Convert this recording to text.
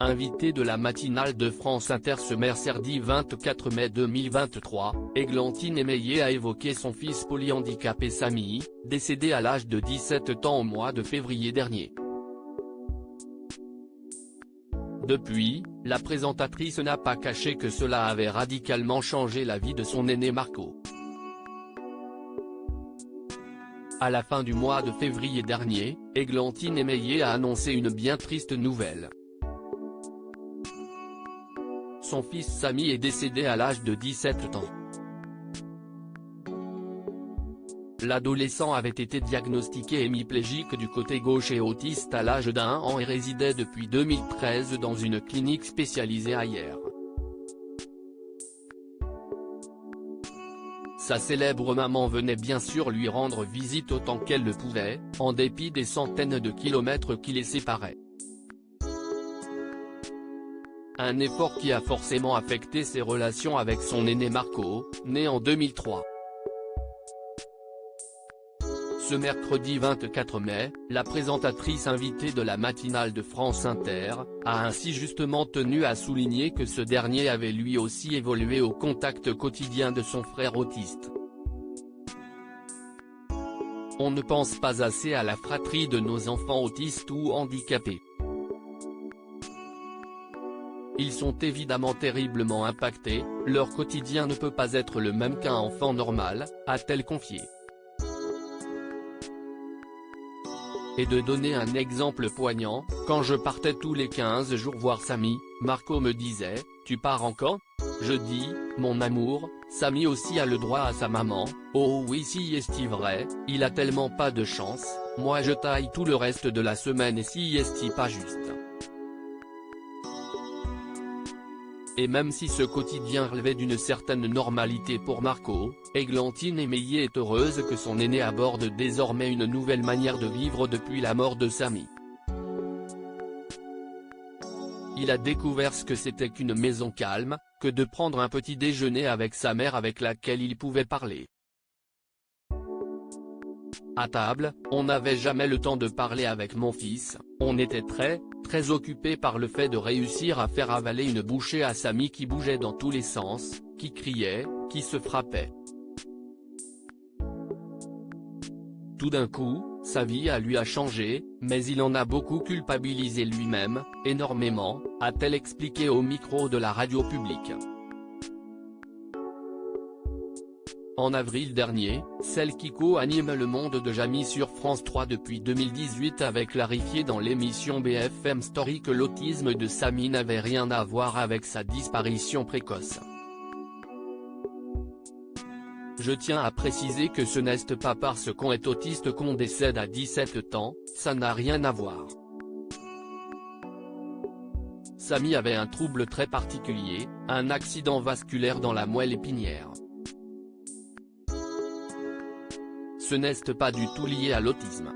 Invité de la matinale de France Inter ce mercredi 24 mai 2023, Églantine Émeillé a évoqué son fils polyhandicapé Samy, décédé à l'âge de 17 ans au mois de février dernier. Depuis, la présentatrice n'a pas caché que cela avait radicalement changé la vie de son aîné Marco. À la fin du mois de février dernier, Églantine Émeillé a annoncé une bien triste nouvelle. Son fils Samy est décédé à l'âge de 17 ans. L'adolescent avait été diagnostiqué hémiplégique du côté gauche et autiste à l'âge d'1 an et résidait depuis 2013 dans une clinique spécialisée à Hyères. Sa célèbre maman venait bien sûr lui rendre visite autant qu'elle le pouvait, en dépit des centaines de kilomètres qui les séparaient. Un effort qui a forcément affecté ses relations avec son aîné Marco, né en 2003. Ce mercredi 24 mai, la présentatrice invitée de la matinale de France Inter, a ainsi justement tenu à souligner que ce dernier avait lui aussi évolué au contact quotidien de son frère autiste. On ne pense pas assez à la fratrie de nos enfants autistes ou handicapés. Ils sont évidemment terriblement impactés, leur quotidien ne peut pas être le même qu'un enfant normal, a-t-elle confié. Et de donner un exemple poignant, quand je partais tous les 15 jours voir Samy, Marco me disait, « Tu pars en camp ?» Je dis, « Mon amour, Samy aussi a le droit à sa maman, oh oui si est-il vrai, il a tellement pas de chance, moi je taille tout le reste de la semaine et si est-il pas juste. » Et même si ce quotidien relevait d'une certaine normalité pour Marco, Églantine Émeillé est heureuse que son aîné aborde désormais une nouvelle manière de vivre depuis la mort de Samy. Il a découvert ce que c'était qu'une maison calme, que de prendre un petit déjeuner avec sa mère avec laquelle il pouvait parler. À table, on n'avait jamais le temps de parler avec mon fils, on était très occupé par le fait de réussir à faire avaler une bouchée à Samy qui bougeait dans tous les sens, qui criait, qui se frappait. Tout d'un coup, sa vie a changé, mais il en a beaucoup culpabilisé lui-même, énormément, a-t-elle expliqué au micro de la radio publique. En avril dernier, celle qui co-anime Le Monde de Jamy sur France 3 depuis 2018 avait clarifié dans l'émission BFM Story que l'autisme de Samy n'avait rien à voir avec sa disparition précoce. Je tiens à préciser que ce n'est pas parce qu'on est autiste qu'on décède à 17 ans, ça n'a rien à voir. Samy avait un trouble très particulier, un accident vasculaire dans la moelle épinière. Ce n'est pas du tout lié à l'autisme.